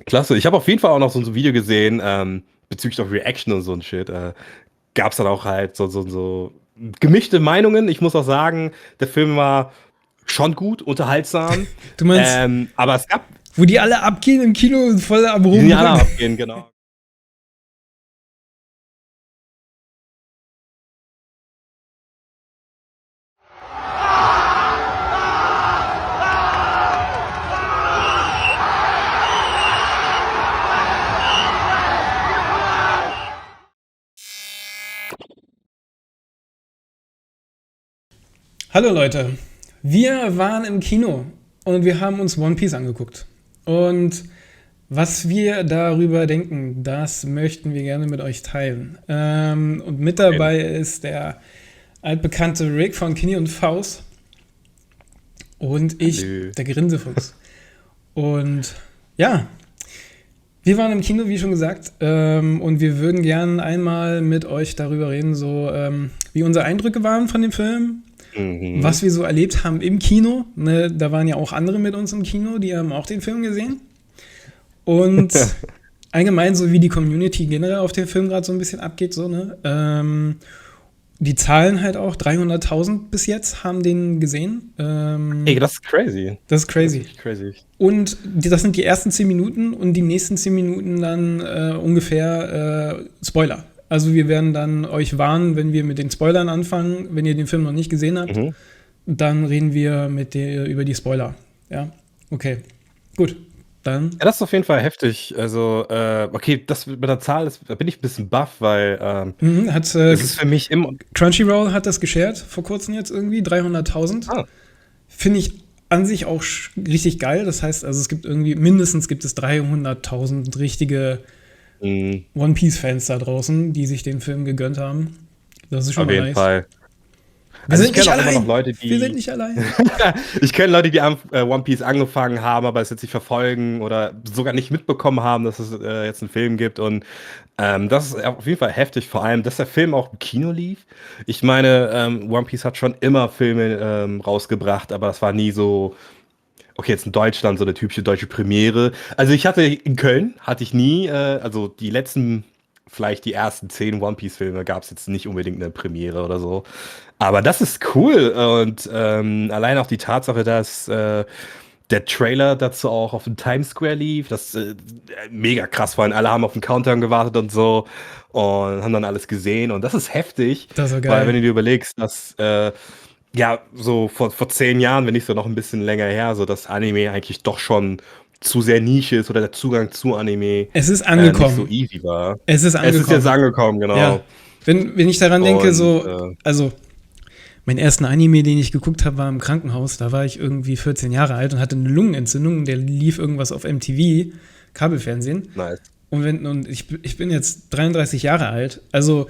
Klasse. Ich habe auf jeden Fall auch noch so 'n Video gesehen, bezüglich auch Reaction und so 'n Shit. Gab's dann auch halt so gemischte Meinungen. Ich muss auch sagen, der Film war schon gut, unterhaltsam, Du meinst, aber es gab wo die alle abgehen im Kino und voll am die sind ja alle am Rumbrüllen? Abgehen, genau. Hallo Leute, wir waren im Kino und wir haben uns One Piece angeguckt. Und was wir darüber denken, das möchten wir gerne mit euch teilen. Und mit dabei ist der altbekannte Rick von Kini und Faust und ich, Hallo. der Grinsefuchs. Und ja, wir waren im Kino, wie schon gesagt, und wir würden gerne einmal mit euch darüber reden, so wie unsere Eindrücke waren von dem Film, Mhm. was wir so erlebt haben im Kino. Ne, da waren ja auch andere mit uns im Kino, die haben auch den Film gesehen. Und allgemein so, wie die Community generell auf den Film gerade so ein bisschen abgeht. So, ne? Die Zahlen halt auch, 300.000 bis jetzt haben den gesehen. Ey, das ist crazy. Das ist Das ist crazy. wirklich crazy. Und das sind die ersten 10 Minuten und die nächsten 10 Minuten dann ungefähr Spoiler. Also wir werden dann euch warnen, wenn wir mit den Spoilern anfangen. Wenn ihr den Film noch nicht gesehen habt, Mhm. dann reden wir über die Spoiler. Ja, okay. Gut, dann. Ja, das ist auf jeden Fall heftig. Also, okay, das mit der Zahl da bin ich 'n bisschen baff, weil, Hat, es ist für mich immer Crunchyroll hat das geshared vor kurzem jetzt irgendwie, 300.000. ah, Finde ich an sich auch richtig geil. Das heißt, also es gibt irgendwie, mindestens gibt es 300.000 richtige mhm, One Piece-Fans da draußen, die sich den Film gegönnt haben. Das ist schon auf mal jeden nice. Fall. Wir Also, ich sind nicht kenne auch immer noch allein. Leute, Wir sind die nicht allein. ich kenne Leute, die One Piece angefangen haben, aber es jetzt nicht verfolgen oder sogar nicht mitbekommen haben, dass es, jetzt 'n Film gibt und, das ist auf jeden Fall heftig, vor allem, dass der Film auch im Kino lief. Ich meine, One Piece hat schon immer Filme, rausgebracht, aber es war nie so okay, jetzt in Deutschland so 'ne typische deutsche Premiere. Also, ich hatte in Köln hatte ich nie, also, die letzten vielleicht die ersten 10 One Piece Filme gab's jetzt nicht unbedingt 'ne Premiere oder so. Aber das ist cool und, allein auch die Tatsache, dass, der Trailer dazu auch auf dem Times Square lief, das, mega krass, vor allem alle haben auf 'n Countdown gewartet und so und haben dann alles gesehen und das ist heftig, Das war weil wenn geil. du dir überlegst, dass, ja, so vor 10 Jahren, wenn nicht so noch ein bisschen länger her, so dass Anime eigentlich doch schon zu sehr Nische ist oder der Zugang zu Anime, Es ist nicht so angekommen. easy war. Es ist Es ist jetzt angekommen. angekommen, Ja. genau. Wenn ich daran denke, Und, so, also, mein ersten Anime, den ich geguckt habe, war im Krankenhaus. Da war ich irgendwie 14 Jahre alt und hatte eine Lungenentzündung. Der lief irgendwas auf MTV, Kabelfernsehen. nice. Und ich bin jetzt 33 Jahre alt. Also,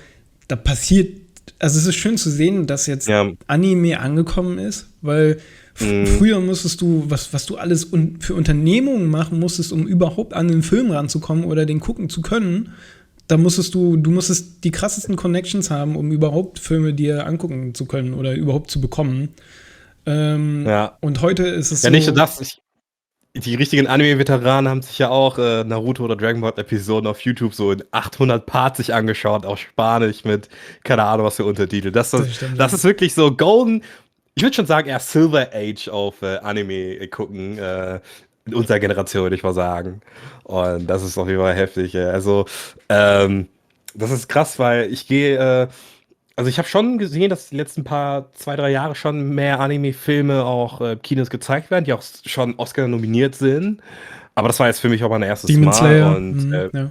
da passiert. Also, es ist schön zu sehen, dass jetzt Ja, Anime angekommen ist, weil mhm, früher musstest du, was du alles für Unternehmungen machen musstest, um überhaupt an den Film ranzukommen oder den gucken zu können. Da du musstest die krassesten Connections haben, um überhaupt Filme dir angucken zu können oder überhaupt zu bekommen. ja. Und heute ist es Ja, nicht nur so, das, die richtigen Anime-Veteranen haben sich ja auch, Naruto oder Dragon Ball Episoden auf YouTube so in 800 Parts sich angeschaut, auf Spanisch mit keine Ahnung was für Untertitel. das stimmt, Das ja. ist wirklich so golden, ich würde schon sagen, eher Silver Age auf, Anime gucken, in unserer Generation, würde ich mal sagen. Und das ist auf jeden Fall heftig, also, ähm, das ist krass, weil ich gehe, also, ich habe schon gesehen, dass die letzten paar 2 3 Jahre schon mehr Anime-Filme auch, Kinos gezeigt werden, die auch schon Oscar nominiert sind. Aber das war jetzt für mich auch mein erstes Demon Mal Slayer, und, ja.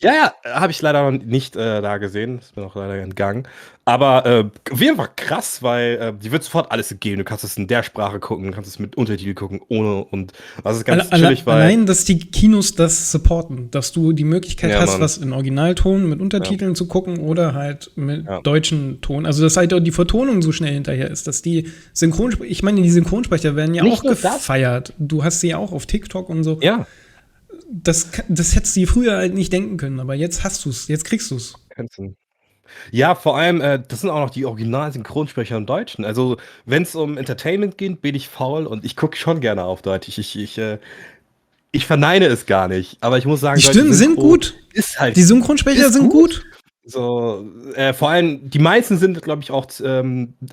ja, ja, habe ich leider noch nicht, da gesehen. Ist mir auch leider entgangen. Aber, auf jeden Fall krass, weil, dir wird sofort alles gegeben. Du kannst es in der Sprache gucken, du kannst es mit Untertitel gucken, ohne und das ist ganz chillig, weil Allein, dass die Kinos das supporten, dass du die Möglichkeit ja, hast, Mann. was in Originalton mit Ja, Untertiteln zu gucken oder halt mit ja. deutschen Ton. Also, dass halt auch die Vertonung so schnell hinterher ist, dass die ich meine, die Synchronsprecher werden ja auch Nicht nur das, gefeiert. Du hast sie ja auch auf TikTok und so. ja. Das hättest du dir früher halt nicht denken können, aber jetzt hast du's, jetzt kriegst du's. Kannst du Ja, vor allem, das sind auch noch die Original-Synchronsprecher im Deutschen. Also, wenn es um Entertainment geht, bin ich faul und ich gucke schon gerne auf Deutsch. ich verneine es gar nicht, aber ich muss sagen, Die deutsche Stimmen sind Synchro gut. ist halt Die Synchronsprecher ist sind gut. So, vor allem, die meisten sind, glaube ich, auch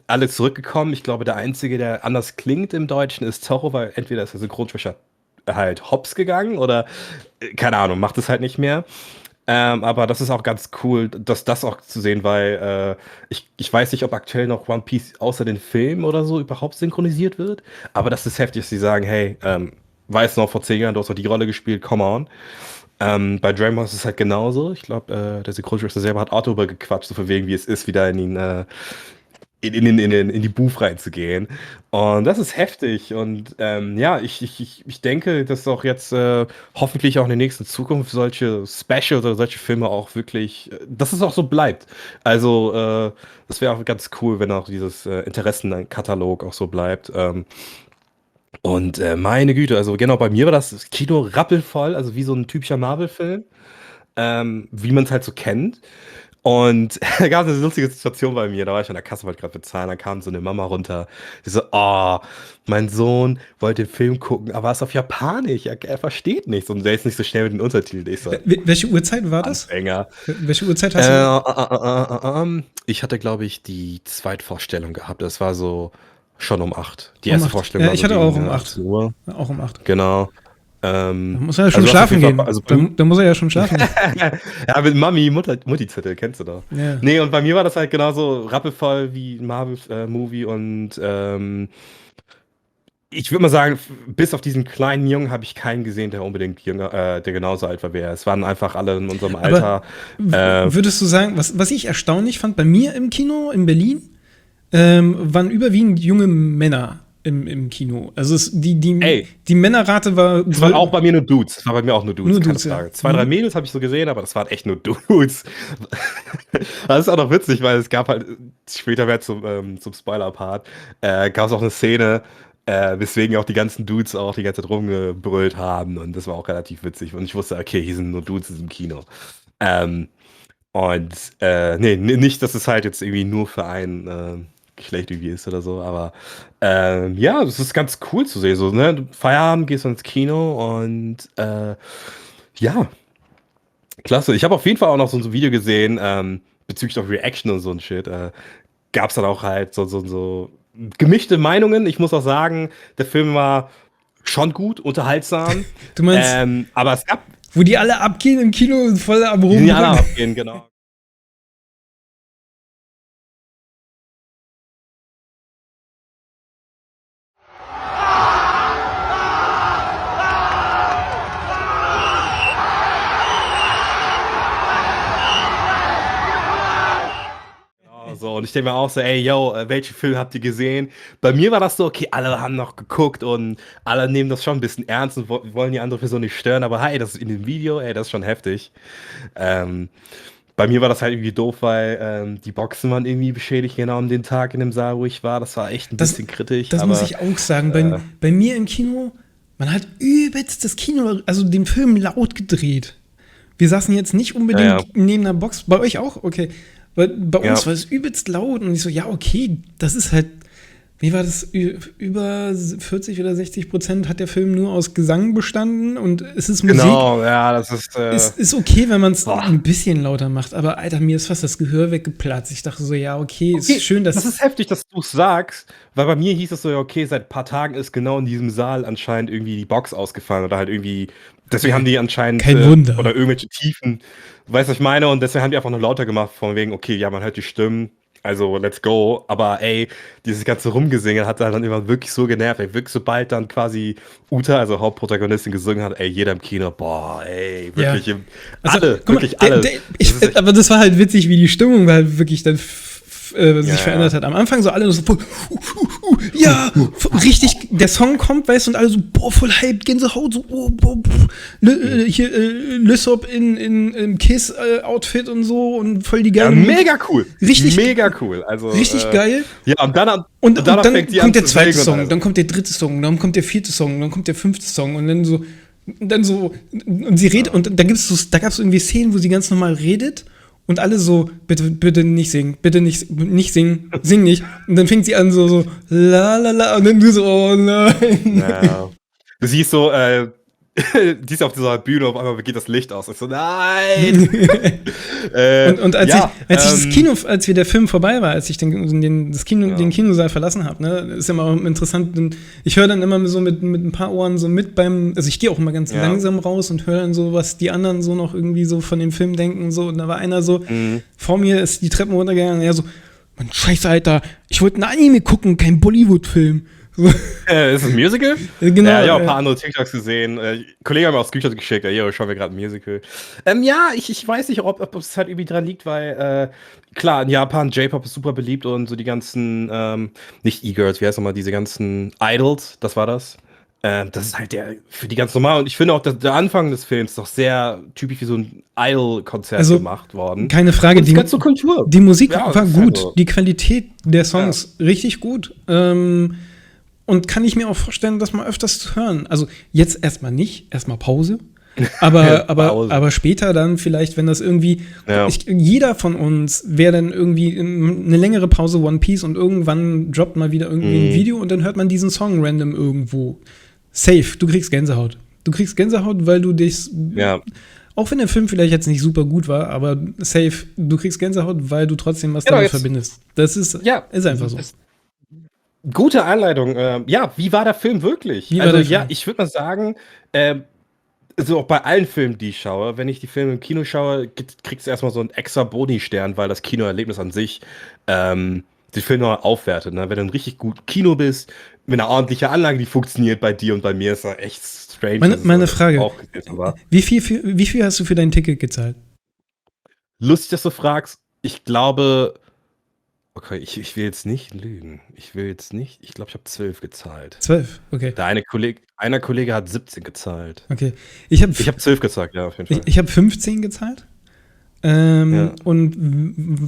alle zurückgekommen. Ich glaube, der Einzige, der anders klingt im Deutschen, ist Zorro, weil entweder ist der Synchronsprecher halt hops gegangen oder, keine Ahnung, macht es halt nicht mehr. Aber das ist auch ganz cool, das auch zu sehen, weil ich weiß nicht, ob aktuell noch One Piece außer den Film oder so überhaupt synchronisiert wird. Aber das ist heftig, dass sie sagen, hey, weiß noch vor 10 Jahren, du hast noch die Rolle gespielt, come on. Bei Dragon Ball ist es halt genauso. Ich glaube, der Synchronsprecher selber hat auch darüber gequatscht, so von wegen, wie es ist, wieder in die Booth reinzugehen. Und das ist heftig. Und ja, ich denke, dass auch jetzt hoffentlich auch in der nächsten Zukunft solche Specials oder solche Filme auch wirklich, dass es auch so bleibt. Also, das wäre auch ganz cool, wenn auch dieses Interessenkatalog auch so bleibt. Und meine Güte, also genau, bei mir war das Kino rappelvoll, also wie so ein typischer Marvel-Film, wie man es halt so kennt. Und da gab es eine lustige Situation bei mir, da war ich an der Kasse, wollte gerade bezahlen, da kam so eine Mama runter, die so, oh, mein Sohn wollte den Film gucken, aber er ist auf Japanisch, er versteht nichts und der ist nicht so schnell mit den Untertiteln. Ich so, Welche Uhrzeit war das? Anfänger. Welche Uhrzeit hast du? Ich hatte, glaube ich, die Zweitvorstellung gehabt, das war so schon um 8. Die Um erste 8. Vorstellung Ja, war ich so hatte auch gegen um 18 8. Uhr, Auch um 8. genau. Da muss er ja schon Also du hast auf schlafen jeden Fall, gehen. also Da muss er ja schon schlafen. ja, mit Mami, Mutti-Zettel, kennst du doch. Ja. Nee, und bei mir war das halt genauso rappelvoll wie ein Marvel-Movie und ich würde mal sagen, bis auf diesen kleinen Jungen habe ich keinen gesehen, der unbedingt jünger, der genauso alt war wie er. Es waren einfach alle in unserem Aber Alter. Äh, würdest du sagen, was ich erstaunlich fand, bei mir im Kino in Berlin waren überwiegend junge Männer im Kino. Also Ey. die Männerrate war. Es waren auch bei mir nur Dudes. Es war bei mir auch nur Dudes, Nur keine Dudes, ja. Frage. 2, 3 Mädels habe ich so gesehen, aber das waren echt nur Dudes. Das ist auch noch witzig, weil es gab halt später mehr zum Spoiler-Part, gab es auch eine Szene, weswegen auch die ganzen Dudes auch die ganze Zeit rumgebrüllt haben und das war auch relativ witzig und ich wusste, okay, hier sind nur Dudes in diesem Kino. Ähm, und nee, nicht, dass es halt jetzt irgendwie nur für ein Geschlecht irgendwie ist oder so, aber ja, es ist ganz cool zu sehen. So, ne? Feierabend, gehst du ins Kino und ja, klasse. Ich habe auf jeden Fall auch noch so ein Video gesehen, bezüglich auch Reaction und so ein Shit. Gab es dann auch halt so gemischte Meinungen. Ich muss auch sagen, der Film war schon gut, unterhaltsam. Du meinst, Aber es gab. wo die alle abgehen im Kino und voll am Die sind ja alle Rumbrüllen? abgehen, genau. So, und ich denke mir auch so, ey, yo, welche Filme habt ihr gesehen? Bei mir war das so, okay, alle haben noch geguckt und alle nehmen das schon ein bisschen ernst und wollen die andere Person nicht stören, aber hey, das ist in dem Video, ey, das ist schon heftig. Ähm, Bei mir war das halt irgendwie doof, weil die Boxen waren irgendwie beschädigt, genau an dem Tag in dem Saal, wo ich war. Das war echt ein bisschen kritisch. Das aber, muss ich auch sagen. Bei mir im Kino, man hat übelst das Kino, also den Film laut gedreht. Wir saßen jetzt nicht unbedingt neben einer Box. Bei euch auch? Okay. Weil bei uns war es übelst laut und ich so, ja, okay, das ist halt, wie war das, über 40 oder 60% hat der Film nur aus Gesang bestanden und es ist Musik. Genau, ja, das ist. Es ist okay, wenn man es ein bisschen lauter macht, aber Alter, mir ist fast das Gehör weggeplatzt. Ich dachte so, ja, okay, ist schön, dass. Das ist heftig, dass du es sagst, weil bei mir hieß es so, ja, okay, seit ein paar Tagen ist genau in diesem Saal anscheinend irgendwie die Box ausgefallen oder halt irgendwie. Deswegen haben die anscheinend. Kein Wunder. Oder irgendwelche Tiefen. Weißt du, was ich meine? Und deswegen haben die einfach nur lauter gemacht, von wegen, okay, ja, man hört die Stimmen. Also, let's go. Aber ey, dieses ganze Rumgesingen hat dann immer wirklich so genervt. Ey, wirklich, sobald dann quasi Uta, also Hauptprotagonistin, gesungen hat, ey, jeder im Kino, boah, ey, wirklich, Ja. alle, guck mal, wirklich alle. aber das war halt witzig, wie die Stimmung halt wirklich dann sich verändert hat. Am Anfang so alle so voll, ja, richtig, der Song kommt, weißt du, und alle so, boah, voll hyped, Gänsehaut, so, hier, Lysop im Kiss-Outfit und so und voll die geile. Mega cool. Richtig, mega cool. Also, richtig geil. Ja, und dann fängt die kommt der zu zweite singen und Song, alles. dann kommt der dritte Song, dann kommt der vierte Song, dann kommt der fünfte Song und dann so, und sie redet, und da gab es irgendwie Szenen, wo sie ganz normal redet und alle so, bitte nicht singen, bitte nicht singen, sing nicht. Und dann fängt sie an la la la und dann du so, oh nein. Ja. Du siehst so, die ist auf dieser Bühne, auf einmal geht das Licht aus. Ich so, nein! Und als ja, als der Film vorbei war, als ich den Kinosaal verlassen habe, ne, ist ja immer auch interessant, ich höre dann immer so mit ein paar Ohren so mit also ich gehe auch immer ganz langsam raus und höre dann so, was die anderen so noch irgendwie so von dem Film denken und so. Und da war einer so, vor mir ist die Treppen runtergegangen und er so, Mann, scheiße, Alter, ich wollte ein Anime gucken, kein Bollywood-Film. So. ist es ein Musical? Genau. Ja, ein paar andere TikToks gesehen. Kollegen haben mir auch Screenshots geschickt. Ja, schauen wir gerade ein Musical. Ja, ich weiß nicht, ob es halt irgendwie dran liegt, weil, klar, in Japan J-Pop ist super beliebt und so die ganzen, nicht E-Girls, wie heißt nochmal, diese ganzen Idols, das war das. Das ist halt für die ganz normal. Und ich finde auch, dass der Anfang des Films doch sehr typisch wie so ein Idol-Konzert gemacht worden. Keine Frage, die ganze Kultur. Die Musik war gut, die Qualität der Songs richtig gut. Und kann ich mir auch vorstellen, das mal öfters zu hören. Also jetzt erstmal nicht, erstmal Pause. Aber später dann vielleicht, wenn das irgendwie. Jeder von uns wäre dann irgendwie eine längere Pause One Piece und irgendwann droppt mal wieder irgendwie ein Video und dann hört man diesen Song random irgendwo. Safe, du kriegst Gänsehaut. Du kriegst Gänsehaut, weil du dich. Ja. Auch wenn der Film vielleicht jetzt nicht super gut war, aber safe, du kriegst Gänsehaut, weil du trotzdem was damit verbindest. Das ist einfach so. Gute Einleitung. Wie war der Film wirklich? Ich würde mal sagen, also auch bei allen Filmen, die ich schaue, wenn ich die Filme im Kino schaue, kriegst du erstmal so einen extra Boni-Stern, weil das Kinoerlebnis an sich die Filme aufwertet. Ne? Wenn du ein richtig gut Kino bist, mit einer ordentlichen Anlage, die funktioniert bei dir und bei mir, ist das echt strange. Meine Frage, wie viel hast du für dein Ticket gezahlt? Lustig, dass du fragst. Ich glaube, okay, ich will jetzt nicht lügen. Ich glaube, ich habe 12 gezahlt. 12, okay. Einer Kollege hat 17 gezahlt. Okay. Ich hab 12 gezahlt, ja, auf jeden Fall. Ich habe 15 gezahlt. Und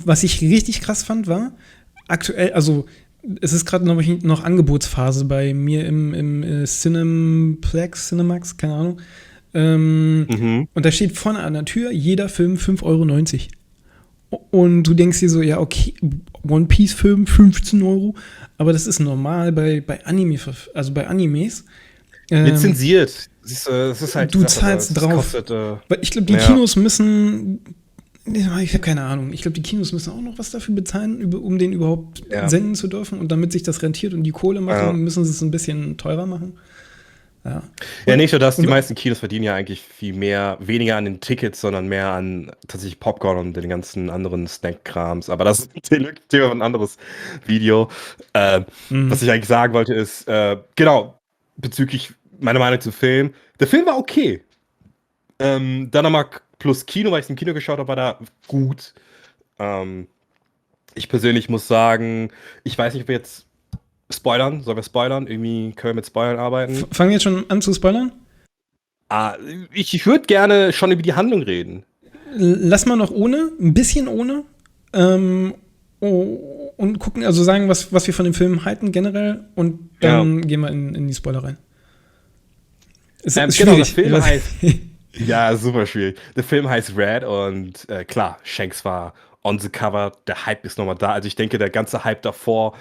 was ich richtig krass fand, war, aktuell, also es ist gerade noch Angebotsphase bei mir im Cinemax, keine Ahnung. Und da steht vorne an der Tür, jeder Film 5,90 €. Und du denkst dir so, ja, okay, One Piece-Film 15 €, aber das ist normal bei Animes. Lizenziert. Das ist halt du zahlst drauf. Weil ich glaube, die Kinos müssen, ich habe keine Ahnung, ich glaube, die Kinos müssen auch noch was dafür bezahlen, um den überhaupt senden zu dürfen. Und damit sich das rentiert und die Kohle machen, müssen sie es ein bisschen teurer machen. Ja, nicht nur das, die meisten Kinos verdienen ja eigentlich weniger an den Tickets, sondern mehr an tatsächlich Popcorn und den ganzen anderen Snack-Krams. Aber das ist ein Thema für ein anderes Video. Was ich eigentlich sagen wollte ist, genau, bezüglich meiner Meinung zum Film. Der Film war okay. Dann nochmal plus Kino, weil ich es im Kino geschaut habe, war da gut. Ich persönlich muss sagen, ich weiß nicht, ob wir jetzt spoilern. Sollen wir spoilern? Irgendwie können wir mit Spoilern arbeiten. Fangen wir jetzt schon an zu spoilern? Ich würde gerne schon über die Handlung reden. Lass mal noch ein bisschen ohne. Und gucken, also sagen, was wir von dem Film halten generell. Und dann gehen wir in die Spoiler rein. Ist schwierig. Genau, der Film heißt. Ja, super schwierig. Der Film heißt Red und klar, Shanks war on the cover. Der Hype ist nochmal da. Also ich denke, der ganze Hype davor,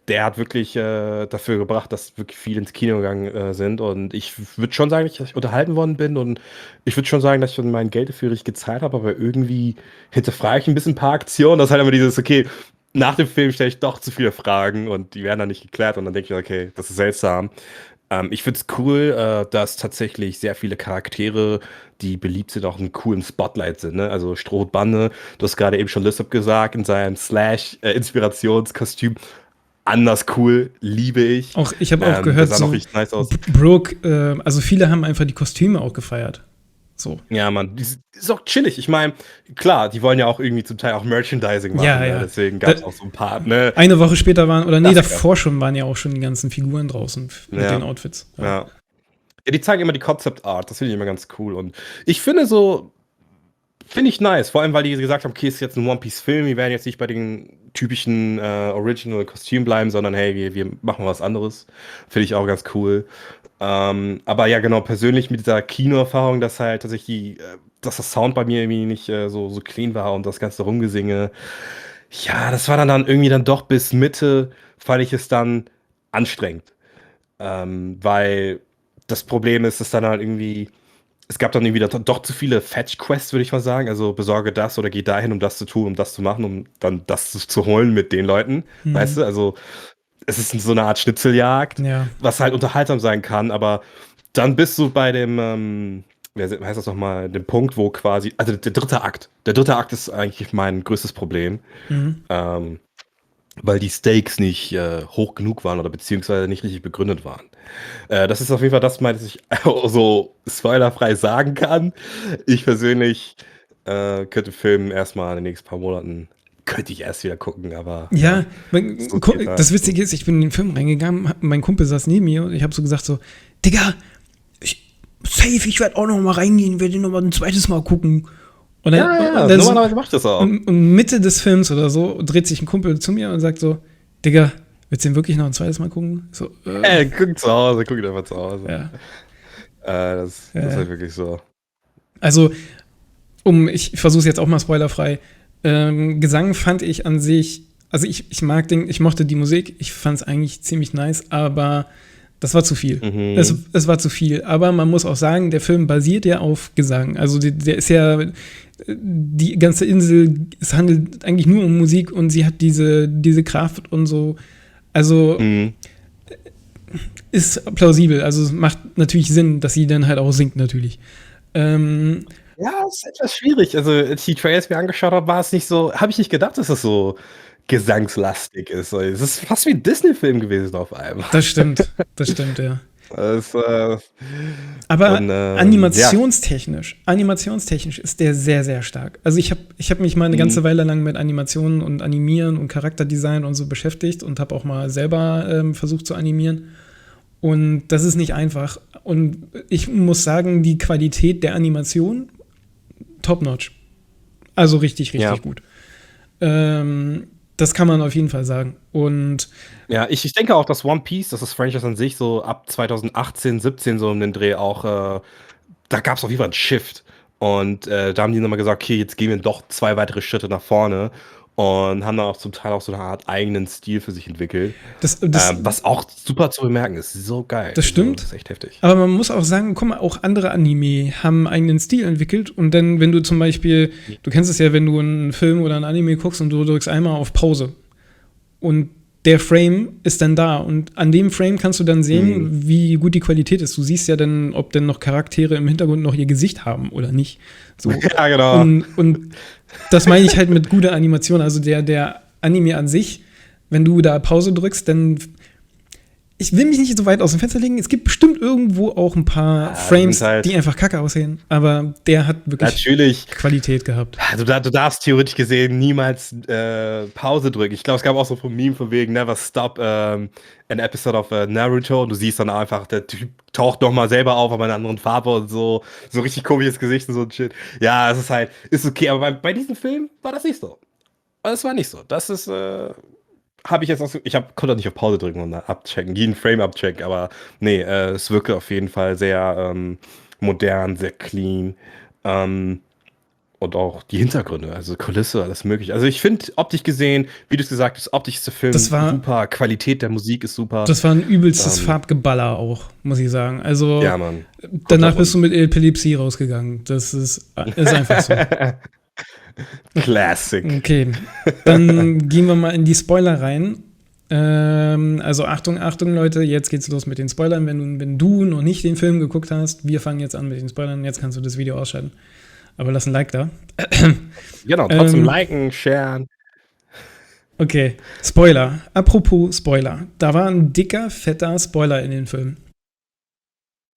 der hat wirklich dafür gebracht, dass wirklich viele ins Kino gegangen sind. Und ich würde schon sagen, dass ich unterhalten worden bin. Und ich würde schon sagen, dass ich mein Geld dafür richtig gezahlt habe. Aber irgendwie hinterfrage ich ein bisschen ein paar Aktionen. Das ist halt immer dieses, okay, nach dem Film stelle ich doch zu viele Fragen und die werden dann nicht geklärt. Und dann denke ich, okay, das ist seltsam. Ich finde es cool, dass tatsächlich sehr viele Charaktere, die beliebt sind, auch einen coolen Spotlight sind. Ne? Also Strohbande, du hast gerade eben schon Lissop gesagt, in seinem Slash-Inspirationskostüm. Anders cool, liebe ich. Auch ich habe auch gehört, sah noch richtig nice aus. Brooke, also viele haben einfach die Kostüme auch gefeiert. So. Ja, Mann, die ist auch chillig. Ich meine, klar, die wollen ja auch irgendwie zum Teil auch Merchandising machen. Ja. Ne? Deswegen gab es auch so ein paar. Ne? Eine Woche später davor schon waren ja auch schon die ganzen Figuren draußen mit den Outfits. Ja, die zeigen immer die Concept Art. Das finde ich immer ganz cool. Und ich finde ich nice. Vor allem, weil die gesagt haben, okay, ist jetzt ein One Piece Film. Wir werden jetzt nicht bei den typischen Original-Kostümen bleiben, sondern hey, wir machen was anderes. Finde ich auch ganz cool. Aber ja, genau, persönlich mit dieser Kinoerfahrung, dass halt tatsächlich dass das Sound bei mir irgendwie nicht so clean war und das ganze Rumgesinge. Ja, das war dann irgendwie doch bis Mitte, fand ich es dann anstrengend. Weil das Problem ist, dass dann halt irgendwie es gab dann irgendwie doch zu viele Fetch-Quests, würde ich mal sagen. Also besorge das oder geh dahin, um das zu tun, um das zu machen, um dann das zu holen mit den Leuten. Weißt du? Also es ist so eine Art Schnitzeljagd, Ja. was halt unterhaltsam sein kann, aber dann bist du bei dem, wie heißt das nochmal, dem Punkt, wo quasi, also der dritte Akt. Der dritte Akt ist eigentlich mein größtes Problem. Weil die Stakes nicht hoch genug waren oder beziehungsweise nicht richtig begründet waren. Das ist auf jeden Fall das, was ich so spoilerfrei sagen kann. Ich persönlich könnte Film erstmal in den nächsten paar Monaten, könnte ich erst wieder gucken, aber Ja, so geht das Witzige ist, ich bin in den Film reingegangen, mein Kumpel saß neben mir und ich habe so gesagt so, Digga, ich werde auch noch mal reingehen, werde ihn noch mal ein zweites Mal gucken. Und dann, normalerweise macht das auch. Und Mitte des Films oder so dreht sich ein Kumpel zu mir und sagt so, Digga, willst du den wirklich noch ein zweites Mal gucken? So, guck zu Hause, guck einfach zu Hause. Ja. Das ist halt wirklich so. Also, ich versuche es jetzt auch mal spoilerfrei. Gesang fand ich an sich, also ich mochte die Musik, ich fand es eigentlich ziemlich nice, aber das war zu viel. Es war zu viel. Aber man muss auch sagen, der Film basiert ja auf Gesang. Also der ist ja, die ganze Insel, es handelt eigentlich nur um Musik und sie hat diese Kraft und so. Also ist plausibel. Also es macht natürlich Sinn, dass sie dann halt auch singt natürlich. Ja, es ist etwas schwierig. Also, als ich die Trailers mir angeschaut habe, war es nicht so, habe ich nicht gedacht, dass es so gesangslastig ist. Es ist fast wie ein Disney-Film gewesen auf einmal. Das stimmt, ja. Das, Aber und, animationstechnisch ist der sehr, sehr stark. Also ich hab mich mal eine ganze Weile lang mit Animationen und Animieren und Charakterdesign und so beschäftigt und habe auch mal selber versucht zu animieren. Und das ist nicht einfach. Und ich muss sagen, die Qualität der Animation, top-notch. Also richtig gut. Das kann man auf jeden Fall sagen. Und ja, ich denke auch, dass One Piece, dass das Franchise an sich so ab 2018, 17 so um den Dreh auch, da gab es auf jeden Fall einen Shift. Und da haben die nochmal gesagt, okay, jetzt gehen wir doch 2 weitere Schritte nach vorne. Und haben dann auch zum Teil auch so eine Art eigenen Stil für sich entwickelt. Was auch super zu bemerken ist. So geil. Das stimmt. Das ist echt heftig. Aber man muss auch sagen, guck mal, auch andere Anime haben einen eigenen Stil entwickelt. Und dann, wenn du zum Beispiel, du kennst es ja, wenn du einen Film oder ein Anime guckst und du drückst einmal auf Pause. Und der Frame ist dann da. Und an dem Frame kannst du dann sehen, wie gut die Qualität ist. Du siehst ja dann, ob denn noch Charaktere im Hintergrund noch ihr Gesicht haben oder nicht. So. Ja, genau. Und das meine ich halt mit guter Animation. Also der Anime an sich, wenn du da Pause drückst, dann. Ich will mich nicht so weit aus dem Fenster legen. Es gibt bestimmt irgendwo auch ein paar Frames, halt, die einfach kacke aussehen. Aber der hat wirklich Qualität gehabt. Du darfst theoretisch gesehen niemals Pause drücken. Ich glaube, es gab auch so ein Meme von wegen Never Stop an Episode of Naruto. Und du siehst dann einfach, der Typ taucht noch mal selber auf, aber in einer anderen Farbe und so. So richtig komisches Gesicht und so ein Shit. Ja, es ist halt, ist okay. Aber bei diesem Film war das nicht so. Das war nicht so. Das ist, habe ich jetzt auch so, konnte nicht auf Pause drücken und abchecken, jeden Frame abchecken, aber nee, es wirkte auf jeden Fall sehr modern, sehr clean. Und auch die Hintergründe, also Kulisse, alles mögliche. Also ich finde, optisch gesehen, wie du es gesagt hast, optisch ist der Film super, Qualität der Musik ist super. Das war ein übelstes Farbgeballer auch, muss ich sagen. Also ja, Mann. Danach bist du mit Epilepsie rausgegangen. Das ist einfach so. Classic. Okay, dann gehen wir mal in die Spoiler rein. Also Achtung, Leute, jetzt geht's los mit den Spoilern. Wenn du noch nicht den Film geguckt hast, wir fangen jetzt an mit den Spoilern. Jetzt kannst du das Video ausschalten. Aber lass ein Like da. Genau, trotzdem liken, sharen. Okay, Spoiler. Apropos Spoiler. Da war ein dicker, fetter Spoiler in den Film.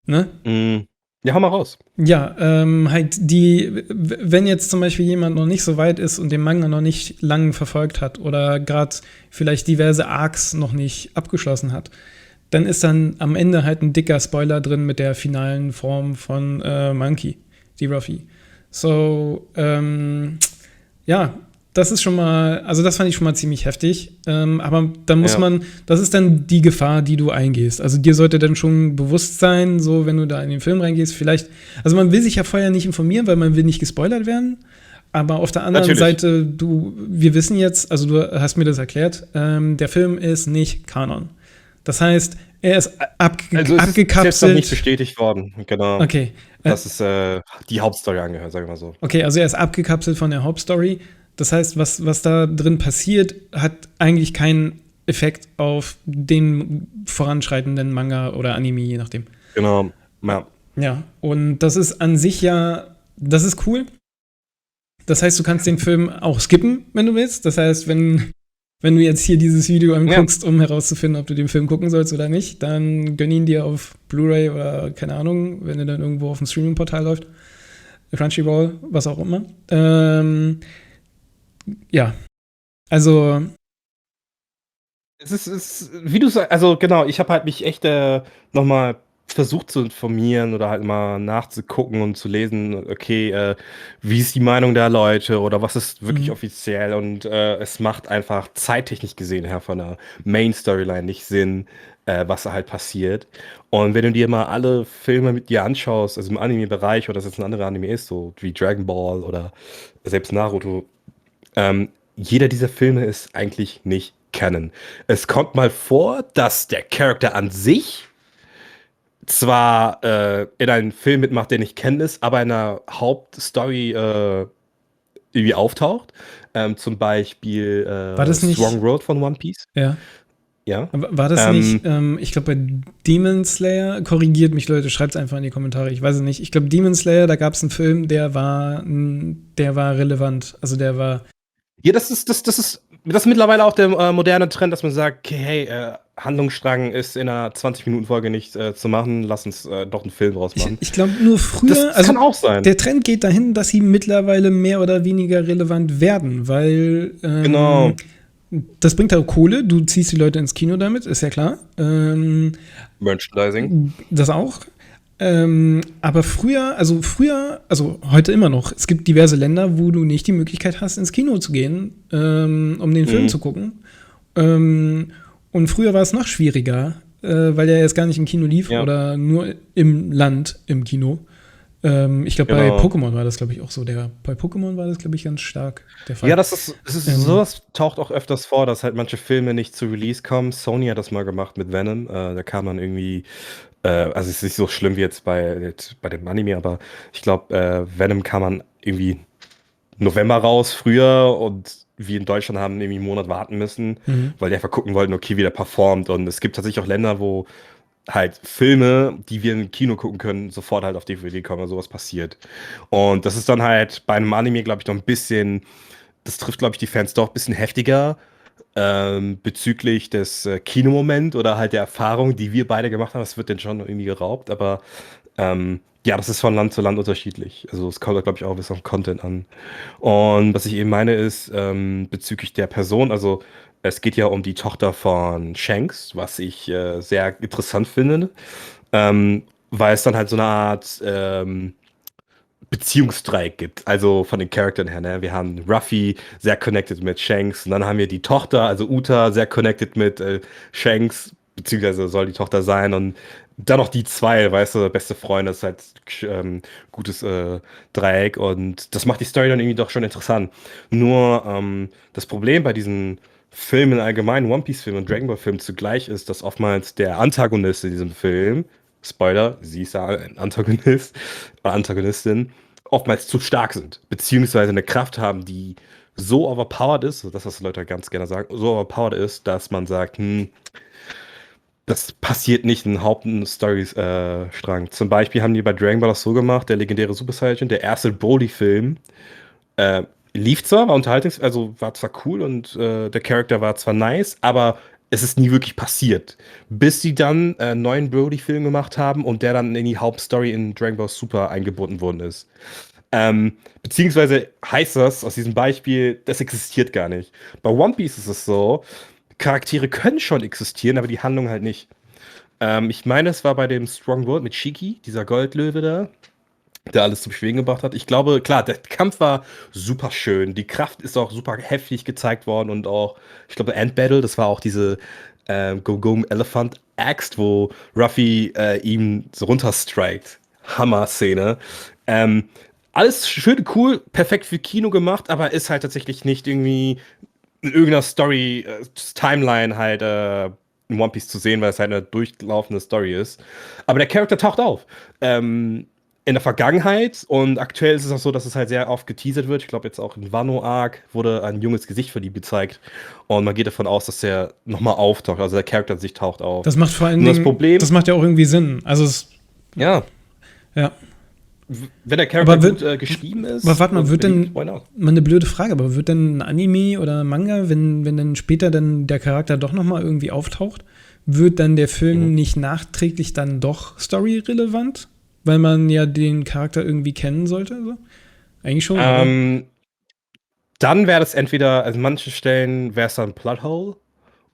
Ne? Ja, hau mal raus. Ja, halt wenn jetzt zum Beispiel jemand noch nicht so weit ist und den Manga noch nicht lang verfolgt hat oder gerade vielleicht diverse Arcs noch nicht abgeschlossen hat, dann ist dann am Ende halt ein dicker Spoiler drin mit der finalen Form von Monkey, die Ruffy. So, ja, das ist schon mal, also das fand ich schon mal ziemlich heftig. Aber dann muss man, das ist dann die Gefahr, die du eingehst. Also dir sollte dann schon bewusst sein, so wenn du da in den Film reingehst, vielleicht, also man will sich ja vorher nicht informieren, weil man will nicht gespoilert werden. Aber auf der anderen Seite, wir wissen jetzt, also du hast mir das erklärt, der Film ist nicht Kanon. Das heißt, Er ist Also, es ist jetzt noch nicht abgekapselt. bestätigt worden, genau. Okay. Das ist, die Hauptstory angehört, sagen wir mal so. Okay, also er ist abgekapselt von der Hauptstory. Das heißt, was da drin passiert, hat eigentlich keinen Effekt auf den voranschreitenden Manga oder Anime, je nachdem. Genau, ja. Ja, und das ist an sich ja, das ist cool. Das heißt, du kannst den Film auch skippen, wenn du willst. Das heißt, wenn du jetzt hier dieses Video Ja. anguckst, um herauszufinden, ob du den Film gucken sollst oder nicht, dann gönn ihn dir auf Blu-ray oder keine Ahnung, wenn er dann irgendwo auf dem Streaming-Portal läuft. Crunchyroll, was auch immer. Ja, also Es ist, wie du sagst, also genau, ich habe halt mich echt noch mal versucht zu informieren oder halt mal nachzugucken und zu lesen, okay, wie ist die Meinung der Leute oder was ist wirklich offiziell, und es macht einfach zeittechnisch gesehen her von der Main-Storyline nicht Sinn, was da halt passiert. Und wenn du dir mal alle Filme mit dir anschaust, also im Anime-Bereich, oder das jetzt ein anderer Anime ist, so wie Dragon Ball oder selbst Naruto, jeder dieser Filme ist eigentlich nicht Canon. Es kommt mal vor, dass der Charakter an sich zwar in einem Film mitmacht, den ich kenne, ist, aber in einer Hauptstory irgendwie auftaucht. Zum Beispiel war das Strong nicht, World von One Piece. ja, Ja. war das nicht, ich glaube bei Demon Slayer, korrigiert mich Leute, schreibt es einfach in die Kommentare, ich weiß es nicht. Ich glaube Demon Slayer, da gab es einen Film, der war relevant. Also der war, Ja, das ist mittlerweile auch der moderne Trend, dass man sagt, okay, hey, Handlungsstrang ist in einer 20-Minuten-Folge nicht zu machen, lass uns doch einen Film draus machen. ich glaube nur früher, Das kann auch sein. der Trend geht dahin, dass sie mittlerweile mehr oder weniger relevant werden, weil Genau. das bringt auch Kohle, du ziehst die Leute ins Kino damit, ist ja klar. Merchandising. Das auch. Aber also heute immer noch, es gibt diverse Länder, wo du nicht die Möglichkeit hast, ins Kino zu gehen, um den Film zu gucken. Und früher war es noch schwieriger, weil der jetzt gar nicht im Kino lief Ja. oder nur im Land im Kino. Ich glaube, bei Genau. Pokémon war das, glaube ich, auch so. Bei Pokémon war das, glaube ich, ganz stark der Fall. Ja, sowas taucht auch öfters vor, dass halt manche Filme nicht zu Release kommen. Sony hat das mal gemacht mit Venom. Da kam dann irgendwie, also es ist nicht so schlimm wie jetzt bei dem Anime, aber ich glaube, Venom kam dann irgendwie November raus, früher, und wir in Deutschland haben irgendwie einen Monat warten müssen, weil die einfach gucken wollten, okay, wie der performt. Und es gibt tatsächlich auch Länder, wo halt Filme, die wir im Kino gucken können, sofort halt auf DVD kommen, oder sowas passiert. Und das ist dann halt bei einem Anime, glaube ich, noch ein bisschen, das trifft, glaube ich, die Fans doch ein bisschen heftiger, bezüglich des Kinomoment oder halt der Erfahrung, die wir beide gemacht haben. Das wird dann schon irgendwie geraubt, aber ja, das ist von Land zu Land unterschiedlich. Also es kommt, glaube ich, auch ein bisschen auf Content an. Und was ich eben meine ist, bezüglich der Person, also es geht ja um die Tochter von Shanks, was ich sehr interessant finde, weil es dann halt so eine Art Beziehungsdreieck gibt, also von den Charakteren her. Ne? Wir haben Ruffy sehr connected mit Shanks, und dann haben wir die Tochter, also Uta, sehr connected mit Shanks, beziehungsweise soll die Tochter sein, und dann noch die zwei, weißt du, beste Freunde, das ist halt gutes Dreieck, und das macht die Story dann irgendwie doch schon interessant. Nur das Problem bei diesen Filmen allgemein, One Piece-Filmen und Dragon Ball-Filmen zugleich ist, dass oftmals der Antagonist in diesem Film, Spoiler, sie ist ja ein Antagonist oder Antagonistin, oftmals zu stark sind, beziehungsweise eine Kraft haben, die so overpowered ist, das, was Leute ganz gerne sagen, so overpowered ist, dass man sagt, das passiert nicht in Hauptstory-Strang. Zum Beispiel haben die bei Dragon Ball das so gemacht, der legendäre Super Saiyan, der erste Broly-Film, äh, lief zwar, also war zwar cool, und der Charakter war zwar nice, aber es ist nie wirklich passiert. Bis sie dann einen neuen Brody-Film gemacht haben und der dann in die Hauptstory in Dragon Ball Super eingebunden worden ist. Beziehungsweise heißt das aus diesem Beispiel, das existiert gar nicht. Bei One Piece ist es so, Charaktere können schon existieren, aber die Handlung halt nicht. Ich meine, es war bei dem Strong World mit Shiki, dieser Goldlöwe da, der alles zum Schwingen gebracht hat. Ich glaube, klar, der Kampf war super schön. Die Kraft ist auch super heftig gezeigt worden, und auch, ich glaube, Ant Battle, das war auch diese Go-Go Elephant Axt, wo Ruffy ihm so runterstrikt. Hammer-Szene. Alles schön cool, perfekt für Kino gemacht, aber ist halt tatsächlich nicht irgendwie in irgendeiner Story, Timeline halt in One Piece zu sehen, weil es halt eine durchlaufende Story ist. Aber der Charakter taucht auf. In der Vergangenheit und aktuell ist es auch so, dass es halt sehr oft geteasert wird. Ich glaube, jetzt auch in Wano Arc wurde ein junges Gesicht von ihm gezeigt. Und man geht davon aus, dass der nochmal auftaucht. Also der Charakter an sich taucht auf. Das macht vor allen Nur das Dingen, Problem, das macht ja auch irgendwie Sinn. Also ja, ja. wenn der Charakter Aber gut geschrieben ist Aber warte mal, und wird beliebt, denn, why not? mal eine blöde Frage, aber wird denn ein Anime oder ein Manga, wenn dann später dann der Charakter doch nochmal irgendwie auftaucht, wird dann der Film nicht nachträglich dann doch storyrelevant? Weil man ja den Charakter irgendwie kennen sollte? So? Eigentlich schon, oder? Dann wäre das entweder, also an manchen Stellen wäre es dann Plothole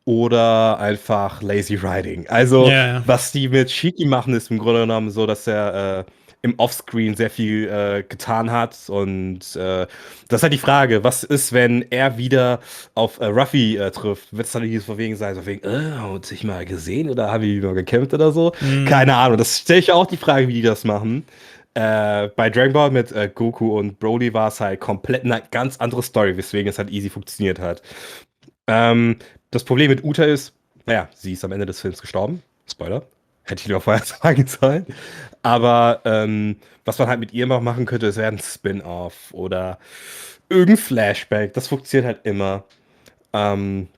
oder einfach Lazy Writing. Also, Ja, ja. was die mit Shiki machen, ist im Grunde genommen so, dass er im Offscreen sehr viel getan hat. Und das ist halt die Frage, was ist, wenn er wieder auf Ruffy trifft? Wird es dann dieses von wegen sein, so wegen, hat sich mal gesehen oder haben die mal gekämpft oder so? Keine Ahnung. Das stelle ich auch die Frage, wie die das machen. Bei Dragon Ball mit Goku und Broly war es halt komplett eine ganz andere Story, weswegen es halt easy funktioniert hat. Ähm, Das Problem mit Uta ist, naja, sie ist am Ende des Films gestorben. Spoiler. Hätte ich lieber vorher sagen sollen. Aber was man halt mit ihr noch machen könnte, es wäre ein Spin-off oder irgendein Flashback. Das funktioniert halt immer. Ähm,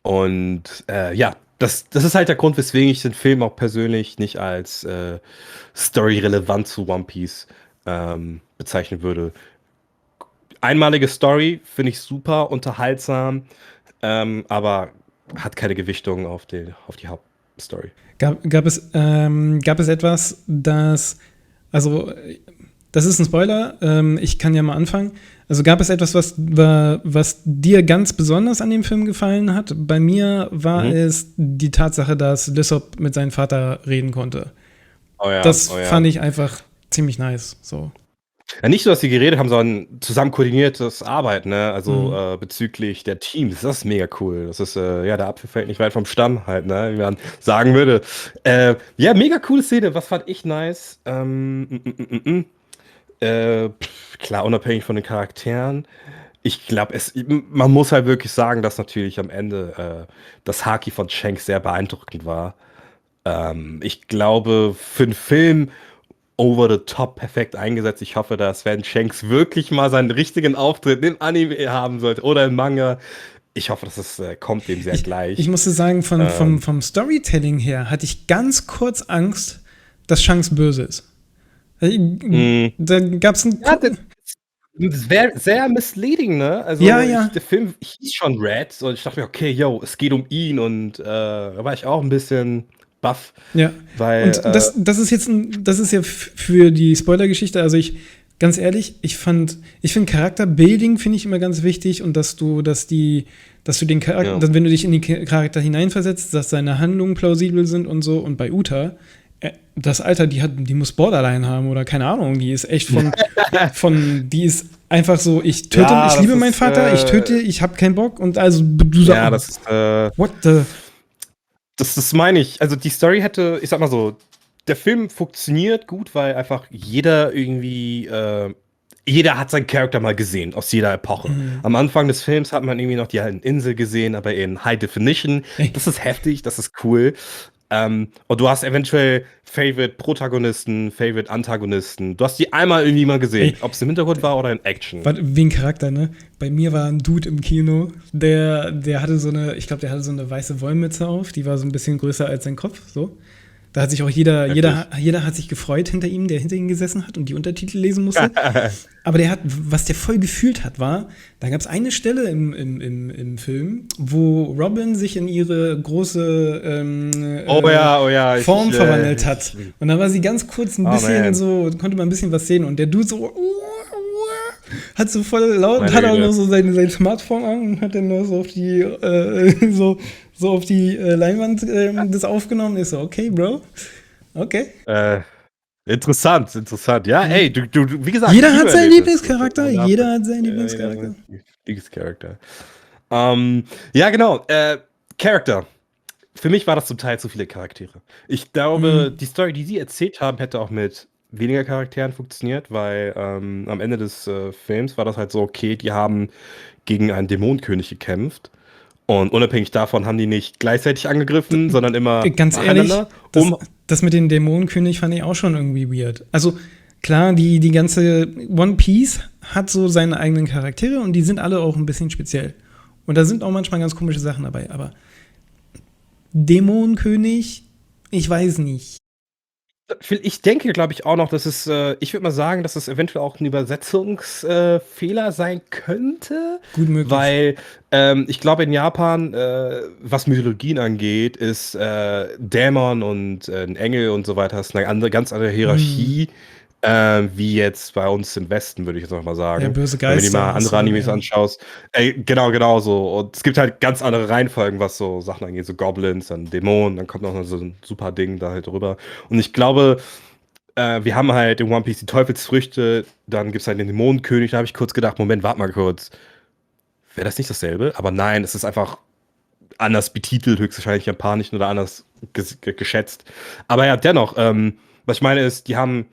ja, das ist halt der Grund, weswegen ich den Film auch persönlich nicht als Story-relevant zu One Piece bezeichnen würde. Einmalige Story finde ich super unterhaltsam, aber hat keine Gewichtung auf die Hauptstory. Gab es etwas, also das ist ein Spoiler, ich kann ja mal anfangen. Also gab es etwas, was dir ganz besonders an dem Film gefallen hat? Bei mir war es die Tatsache, dass Lysop mit seinem Vater reden konnte. Oh ja, Das oh ja. fand ich einfach ziemlich nice. So. Ja, nicht nur, dass sie geredet haben, sondern zusammen koordiniertes Arbeiten, ne? Also bezüglich der Teams. Das ist mega cool. Das ist, ja, der Apfel fällt nicht weit vom Stamm halt, ne? Wie man sagen würde. Ja, mega coole Szene. Was fand ich nice? Klar, unabhängig von den Charakteren. Ich glaube, man muss halt wirklich sagen, dass natürlich am Ende das Haki von Shanks sehr beeindruckend war. Ich glaube, für einen Film over the top perfekt eingesetzt. Ich hoffe, dass wenn Shanks wirklich mal seinen richtigen Auftritt im Anime haben sollte oder im Manga, ich hoffe, dass es kommt dem sehr Ich gleich. musste sagen, vom Storytelling her hatte ich ganz kurz Angst, dass Shanks böse ist. Da gab es Ja, das wäre sehr misleading, ne? Also Ja. der Film hieß schon Red und ich dachte mir, okay, yo, es geht um ihn und da war ich auch ein bisschen baff, Ja. weil Und das ist jetzt das ist ja für die Spoiler-Geschichte, also ganz ehrlich, ich finde Charakterbuilding finde ich immer ganz wichtig und dass du den Charakter, Ja. dass, wenn du dich in den Charakter hineinversetzt, dass seine Handlungen plausibel sind und so. Und bei Uta, das Alter, die muss Borderline haben oder keine Ahnung, die ist echt die ist einfach so, ich liebe meinen Vater, ich habe keinen Bock und also du sagst, ja, das ist what the. Das meine ich. Also die Story hätte, ich sag mal so, der Film funktioniert gut, weil einfach jeder irgendwie, jeder hat seinen Charakter mal gesehen, aus jeder Epoche. Am Anfang des Films hat man irgendwie noch die halben Insel gesehen, aber in High Definition. Das ist heftig, das ist cool. Und du hast eventuell Favorite-Protagonisten, Favorite-Antagonisten. Du hast die einmal irgendwie mal gesehen, ob es im Hintergrund war oder in Action. Wie ein Charakter, ne? Bei mir war ein Dude im Kino, der hatte ich glaube, der hatte so eine weiße Wollmütze auf, die war so ein bisschen größer als sein Kopf, so. Da hat sich auch jeder hat sich gefreut hinter ihm, der hinter ihm gesessen hat und die Untertitel lesen musste. Aber was der voll gefühlt hat, war, da gab es eine Stelle im Film, wo Robin sich in ihre große Form verwandelt hat. Und da war sie ganz kurz ein bisschen so, konnte man ein bisschen was sehen und der Dude so hat so voll laut und hat auch noch so sein Smartphone an und hat dann noch so auf die so auf die Leinwand das aufgenommen. Ist so, okay, Bro. Okay. Interessant. Ja, ey, du, wie gesagt. Jeder hat seinen Lieblingscharakter. Lieblingscharakter. Ja, genau. Charakter. Für mich war das zum Teil zu viele Charaktere. Ich glaube, die Story, die sie erzählt haben, hätte auch mit weniger Charakteren funktioniert, weil am Ende des Films war das halt so, okay, die haben gegen einen Dämonenkönig gekämpft. Und unabhängig davon haben die nicht gleichzeitig angegriffen, sondern immer Ganz ehrlich, nacheinander. das mit dem Dämonenkönig fand ich auch schon irgendwie weird. Also klar, die ganze One Piece hat so seine eigenen Charaktere und die sind alle auch ein bisschen speziell. Und da sind auch manchmal ganz komische Sachen dabei. Aber Dämonenkönig, ich weiß nicht. Ich denke, glaube ich, auch noch, dass es, ich würde mal sagen, dass es eventuell auch ein Übersetzungsfehler sein könnte. Gut möglich. Weil ich glaube, in Japan, was Mythologien angeht, ist Dämon und ein Engel und so weiter, ist eine ganz andere Hierarchie, wie jetzt bei uns im Westen, würde ich jetzt noch mal sagen. Ja, böse Wenn du dir Geister. mal andere Animes anschaust. Genau so. Und es gibt halt ganz andere Reihenfolgen, was so Sachen angeht. So Goblins, dann Dämonen, dann kommt noch so ein super Ding da halt drüber. Und ich glaube, wir haben halt in One Piece die Teufelsfrüchte, dann gibt es halt den Dämonenkönig. Da habe ich kurz gedacht, Moment, warte mal kurz. Wäre das nicht dasselbe? Aber nein, es ist einfach anders betitelt, höchstwahrscheinlich japanisch oder anders geschätzt. Aber ja, dennoch, was ich meine ist, die haben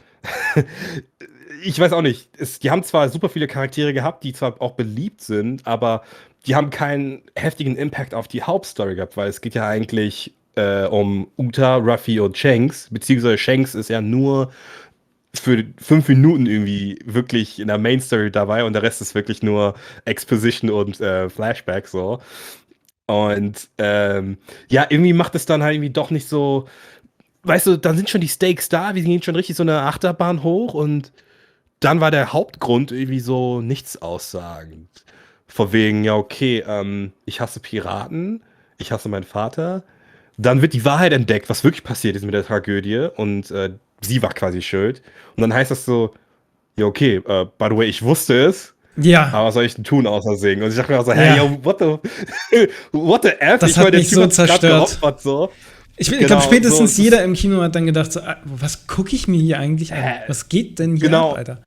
ich weiß auch nicht, die haben zwar super viele Charaktere gehabt, die zwar auch beliebt sind, aber die haben keinen heftigen Impact auf die Hauptstory gehabt, weil es geht ja eigentlich um Uta, Ruffy und Shanks, beziehungsweise Shanks ist ja nur für 5 Minuten irgendwie wirklich in der Main Story dabei und der Rest ist wirklich nur Exposition und Flashback so. Und ja, irgendwie macht es dann halt irgendwie doch nicht so, weißt du, dann sind schon die Stakes da, wir gehen schon richtig so eine Achterbahn hoch und dann war der Hauptgrund irgendwie so nichts aussagend. Von wegen, ja, okay, ich hasse Piraten, ich hasse meinen Vater. Dann wird die Wahrheit entdeckt, was wirklich passiert ist mit der Tragödie und sie war quasi schuld. Und dann heißt das so, ja, okay, by the way, ich wusste es, Ja, aber was soll ich denn tun außer singen? Und ich dachte mir auch so, Ja. hey, yo, what the F? Das hat mich so zerstört. Geopfert, so. ich Genau, glaube, spätestens so, jeder im Kino hat dann gedacht, so, was gucke ich mir hier eigentlich an? Was geht denn hier Genau. ab, Alter?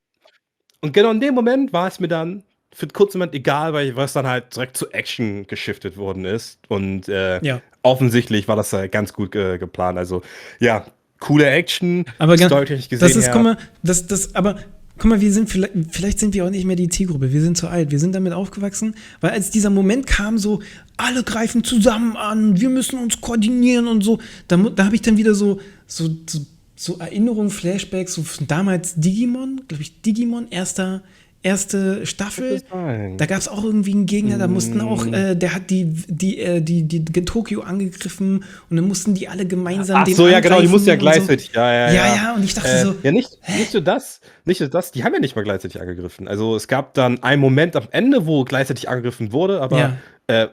Und genau in dem Moment war es mir dann für einen kurzen Moment egal, weil es dann halt direkt zu Action geschiftet worden ist. Und Ja. offensichtlich war das ganz gut geplant. Also, ja, coole Action, Aber storytechnisch gesehen. das ist, her. guck mal, wir sind vielleicht sind wir auch nicht mehr die Zielgruppe, wir sind zu alt, wir sind damit aufgewachsen, weil als dieser Moment kam, so, alle greifen zusammen an, wir müssen uns koordinieren und so, da habe ich dann wieder so Erinnerungen, Flashbacks, so von damals Digimon, glaube ich, erste Staffel, da gab es auch irgendwie einen Gegner, da mussten auch, der hat die Tokio angegriffen und dann mussten die alle gemeinsam Ach so, ja, genau, die mussten ja gleichzeitig. So. Ja. Ja, und ich dachte so. Ja, nicht nur das, die haben ja nicht mal gleichzeitig angegriffen. Also es gab dann einen Moment am Ende, wo gleichzeitig angegriffen wurde, aber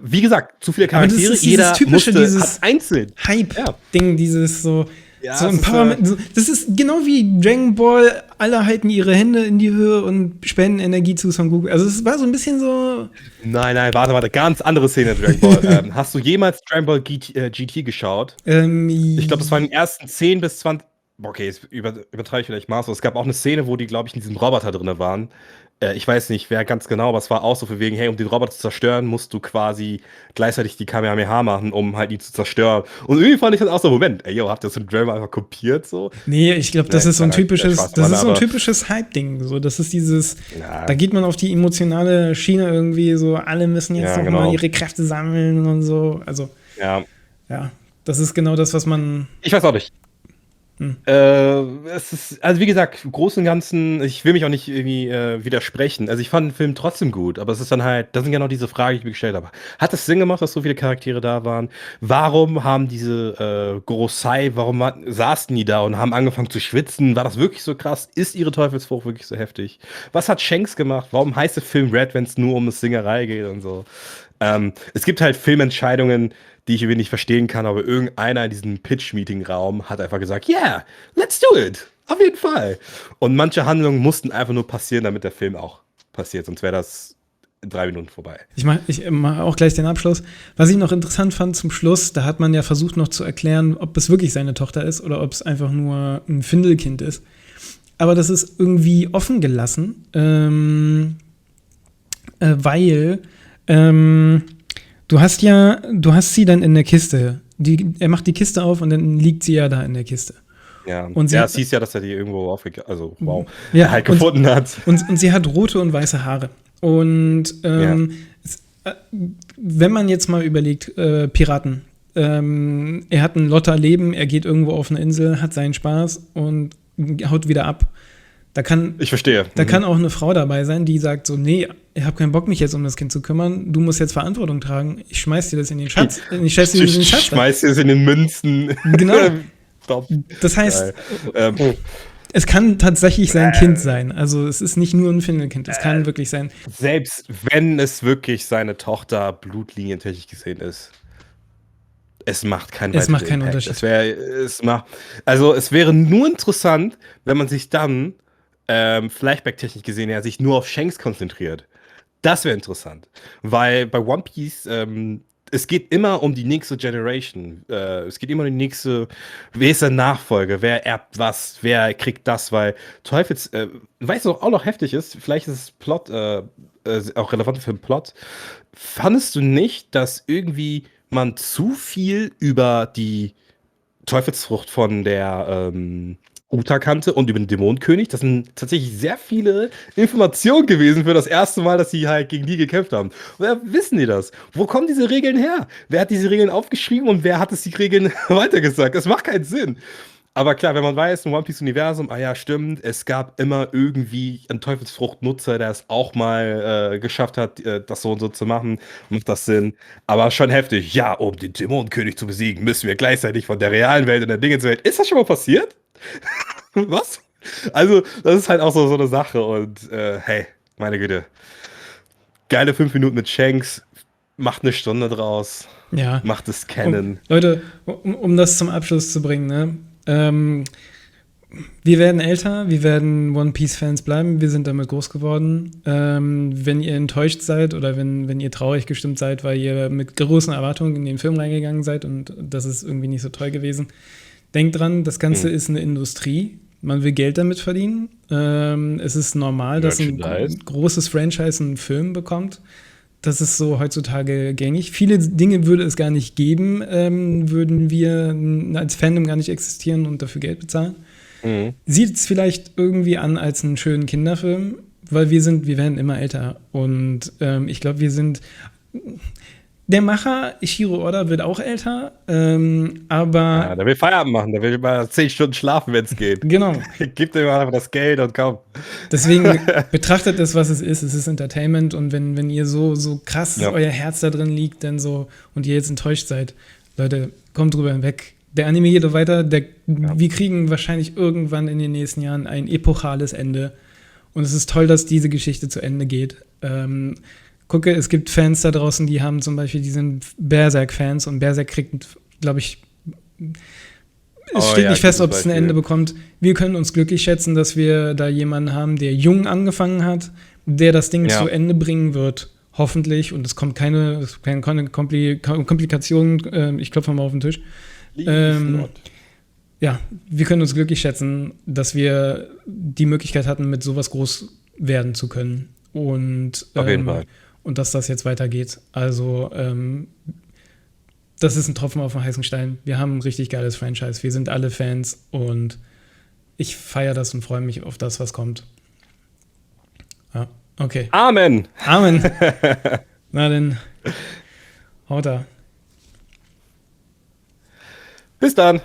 wie gesagt, zu viele Charaktere, aber das ist jeder typische, hat einzeln. Hype-Ding, dieses so. Ja, so Empowerment. Das ist genau wie Dragon Ball, alle halten ihre Hände in die Höhe und spenden Energie zu Son Goku. Also es war so ein bisschen so. Nein, warte, ganz andere Szene Dragon Ball. Hast du jemals Dragon Ball GT geschaut? Ich glaube, das waren die ersten 10 bis 20. Okay, jetzt übertreibe ich vielleicht maßlos. Es gab auch eine Szene, wo die, glaube ich, in diesem Roboter drin waren. Ich weiß nicht, wer ganz genau, aber es war auch so für wegen, hey, um den Roboter zu zerstören, musst du quasi gleichzeitig die Kamehameha machen, um halt ihn zu zerstören. Und irgendwie fand ich das auch so, Moment, ey, yo, habt ihr das in Dragon Ball einfach kopiert so? Nee, ich glaube, das ist so ein typisches Hype-Ding. So, das ist dieses, da geht man auf die emotionale Schiene irgendwie, so, alle müssen jetzt nochmal ihre Kräfte sammeln und so. Also, ja, das ist genau das, was man. Ich weiß auch nicht. Es ist, also wie gesagt, im Großen und Ganzen, ich will mich auch nicht irgendwie widersprechen. Also ich fand den Film trotzdem gut, aber es ist dann halt, das sind genau diese Fragen, die ich mir gestellt habe. Hat es Sinn gemacht, dass so viele Charaktere da waren? Warum haben diese Gorosei, saßen die da und haben angefangen zu schwitzen? War das wirklich so krass? Ist ihre Teufelsfrucht wirklich so heftig? Was hat Shanks gemacht? Warum heißt der Film Red, wenn es nur um Singerei geht und so? Es gibt halt Filmentscheidungen, die ich irgendwie nicht verstehen kann, aber irgendeiner in diesem Pitch-Meeting-Raum hat einfach gesagt, yeah, let's do it. Auf jeden Fall. Und manche Handlungen mussten einfach nur passieren, damit der Film auch passiert, sonst wäre das in 3 Minuten vorbei. Ich mach auch gleich den Abschluss. Was ich noch interessant fand zum Schluss, da hat man ja versucht noch zu erklären, ob es wirklich seine Tochter ist oder ob es einfach nur ein Findelkind ist. Aber das ist irgendwie offen gelassen, weil du hast sie dann in der Kiste. Er macht die Kiste auf und dann liegt sie ja da in der Kiste. Ja, und es hieß ja, dass er die irgendwo ja, halt gefunden hat. Und sie hat rote und weiße Haare. Und Wenn man jetzt mal überlegt, Piraten. Er hat ein Lotterleben, er geht irgendwo auf eine Insel, hat seinen Spaß und haut wieder ab. Ich verstehe. Da kann auch eine Frau dabei sein, die sagt so, nee, ich habe keinen Bock, mich jetzt um das Kind zu kümmern. Du musst jetzt Verantwortung tragen. Ich schmeiß dir das in den Schatz. Ich schmeiß dir das in den Schatz. Schmeiß dir das in den Münzen. Genau. Das heißt, es kann tatsächlich sein Kind sein. Also es ist nicht nur ein Findelkind. Es kann wirklich sein. Selbst wenn es wirklich seine Tochter blutlinientechnisch gesehen ist. Es macht keinen Unterschied. Es wäre nur interessant, wenn man sich dann Flashback-technisch gesehen sich nur auf Shanks konzentriert. Das wäre interessant. Weil bei One Piece, es geht immer um die nächste Generation. Es geht immer um die nächste, wer ist der Nachfolger, wer erbt was, wer kriegt das, weil weißt du, auch noch heftig ist, vielleicht ist es Plot, auch relevant für den Plot. Fandest du nicht, dass irgendwie man zu viel über die Teufelsfrucht von der Uta kannte und über den Dämonenkönig? Das sind tatsächlich sehr viele Informationen gewesen für das erste Mal, dass sie halt gegen die gekämpft haben. Woher wissen die das? Wo kommen diese Regeln her? Wer hat diese Regeln aufgeschrieben und wer hat es die Regeln weitergesagt? Das macht keinen Sinn. Aber klar, wenn man weiß, im One Piece-Universum, ja, stimmt, es gab immer irgendwie einen Teufelsfrucht-Nutzer, der es auch mal geschafft hat, das so und so zu machen, macht das Sinn. Aber schon heftig. Ja, um den Dämonenkönig zu besiegen, müssen wir gleichzeitig von der realen Welt in der Dingenswelt. Ist das schon mal passiert? Was? Also, das ist halt auch so eine Sache und hey, meine Güte. Geile 5 Minuten mit Shanks, macht eine Stunde draus. Ja. Macht es Canon. Leute, um das zum Abschluss zu bringen, ne? Wir werden älter, wir werden One Piece-Fans bleiben, wir sind damit groß geworden. Wenn ihr enttäuscht seid oder wenn ihr traurig gestimmt seid, weil ihr mit großen Erwartungen in den Film reingegangen seid und das ist irgendwie nicht so toll gewesen, denkt dran, das Ganze ist eine Industrie. Man will Geld damit verdienen. Es ist normal, dass ein großes Franchise einen Film bekommt. Das ist so heutzutage gängig. Viele Dinge würde es gar nicht geben, würden wir als Fandom gar nicht existieren und dafür Geld bezahlen. Sieht es vielleicht irgendwie an als einen schönen Kinderfilm, weil wir werden immer älter. Und ich glaube, der Macher, Ishiro Oda, wird auch älter, aber... Ja, der will Feierabend machen, der will über 10 Stunden schlafen, wenn es geht. Genau. Gib ihm einfach das Geld und komm. Deswegen betrachtet es, was es ist Entertainment und wenn ihr so krass euer Herz da drin liegt dann so und ihr jetzt enttäuscht seid, Leute, kommt drüber hinweg. Der Anime geht weiter, wir kriegen wahrscheinlich irgendwann in den nächsten Jahren ein epochales Ende und es ist toll, dass diese Geschichte zu Ende geht. Gucke, es gibt Fans da draußen, die sind Berserk-Fans und Berserk kriegt, glaube ich, es steht nicht fest, ob es ein Ende bekommt. Wir können uns glücklich schätzen, dass wir da jemanden haben, der jung angefangen hat, der das Ding zu Ende bringen wird, hoffentlich. Und es kommt keine Komplikationen. Ich klopfe mal auf den Tisch. Ja, wir können uns glücklich schätzen, dass wir die Möglichkeit hatten, mit sowas groß werden zu können. Und auf jeden Fall. Und dass das jetzt weitergeht. Also, das ist ein Tropfen auf den heißen Stein. Wir haben ein richtig geiles Franchise. Wir sind alle Fans und ich feiere das und freue mich auf das, was kommt. Ja, okay. Amen! Amen! Na dann, haut da. Bis dann!